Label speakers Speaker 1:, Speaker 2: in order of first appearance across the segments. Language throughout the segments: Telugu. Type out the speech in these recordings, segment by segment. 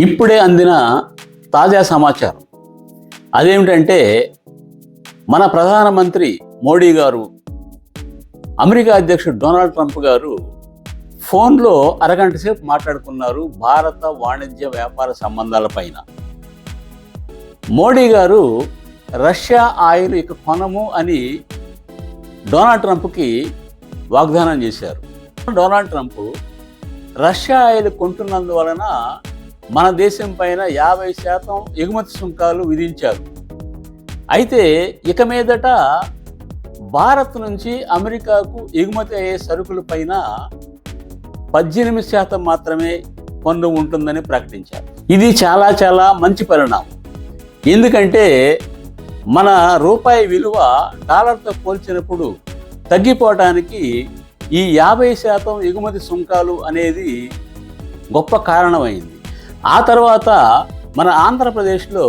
Speaker 1: ఇప్పుడే అందిన తాజా సమాచారం అదేమిటంటే మన ప్రధానమంత్రి మోడీ గారు అమెరికా అధ్యక్షుడు డొనాల్డ్ ట్రంప్ గారు ఫోన్లో అరగంట సేపు మాట్లాడుకున్నారు భారత వాణిజ్య వ్యాపార సంబంధాల పైన. మోడీ గారు రష్యా ఆయిల్ ఇక కొనము అని డొనాల్డ్ ట్రంప్కి వాగ్దానం చేశారు. డొనాల్డ్ ట్రంప్ రష్యా ఆయిల్ కొంటున్నందువలన మన దేశం పైన 50% ఎగుమతి సుంకాలు విధించారు. అయితే ఇక మీదట భారత్ నుంచి అమెరికాకు ఎగుమతి అయ్యే సరుకుల పైన 18% మాత్రమే పన్ను ఉంటుందని ప్రకటించారు. ఇది చాలా చాలా మంచి పరిణామం. ఎందుకంటే మన రూపాయి విలువ డాలర్తో పోల్చినప్పుడు తగ్గిపోవడానికి ఈ 50% ఎగుమతి సుంకాలు అనేది గొప్ప కారణమైంది. ఆ తర్వాత మన ఆంధ్రప్రదేశ్లో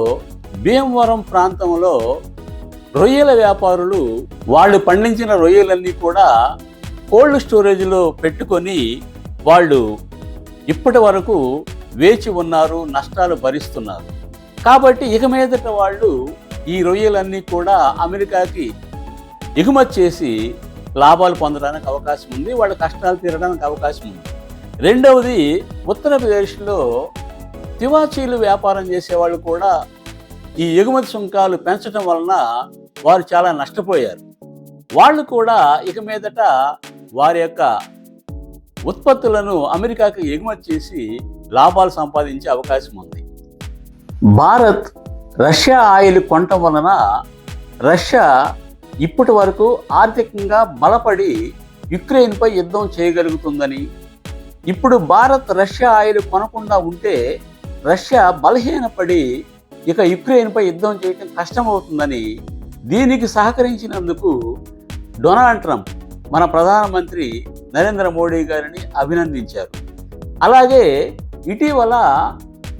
Speaker 1: భీమవరం ప్రాంతంలో రొయ్యల వ్యాపారులు వాళ్ళు పండించిన రొయ్యలన్నీ కూడా కోల్డ్ స్టోరేజ్లో పెట్టుకొని వాళ్ళు ఇప్పటి వరకు వేచి ఉన్నారు, నష్టాలు భరిస్తున్నారు. కాబట్టి ఇక మీదట వాళ్ళు ఈ రొయ్యలన్నీ కూడా అమెరికాకి ఎగుమతి చేసి లాభాలు పొందడానికి అవకాశం ఉంది, వాళ్ళ కష్టాలు తీరడానికి అవకాశం ఉంది. రెండవది, ఉత్తరప్రదేశ్లో తివాచీలు వ్యాపారం చేసేవాళ్ళు కూడా ఈ ఎగుమతి సుంకాలు పెంచడం వలన వారు చాలా నష్టపోయారు. వాళ్ళు కూడా ఇక మీదట వారి యొక్క ఉత్పత్తులను అమెరికాకి ఎగుమతి చేసి లాభాలు సంపాదించే అవకాశం ఉంది. భారత్ రష్యా ఆయిల్ కొనటం వలన రష్యా ఇప్పటి వరకు ఆర్థికంగా బలపడి యుక్రెయిన్పై యుద్ధం చేయగలుగుతుందని, ఇప్పుడు భారత్ రష్యా ఆయిల్ కొనకుండా ఉంటే రష్యా బలహీనపడి ఇక యుక్రెయిన్పై యుద్ధం చేయడం కష్టమవుతుందని, దీనికి సహకరించినందుకు డొనాల్డ్ ట్రంప్ మన ప్రధానమంత్రి నరేంద్ర మోడీ గారిని అభినందించారు. అలాగే ఇటీవల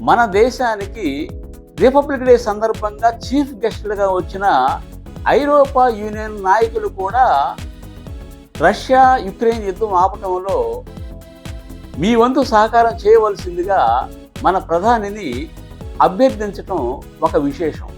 Speaker 1: మన దేశానికి రిపబ్లిక్ డే సందర్భంగా చీఫ్ గెస్టులుగా వచ్చిన ఐరోపా యూనియన్ నాయకులు కూడా రష్యా యుక్రెయిన్ యుద్ధం ఆపటంలో మీ వంతు సహకారం చేయవలసిందిగా మన ప్రధానిని అభ్యర్థించటం ఒక విశేషం.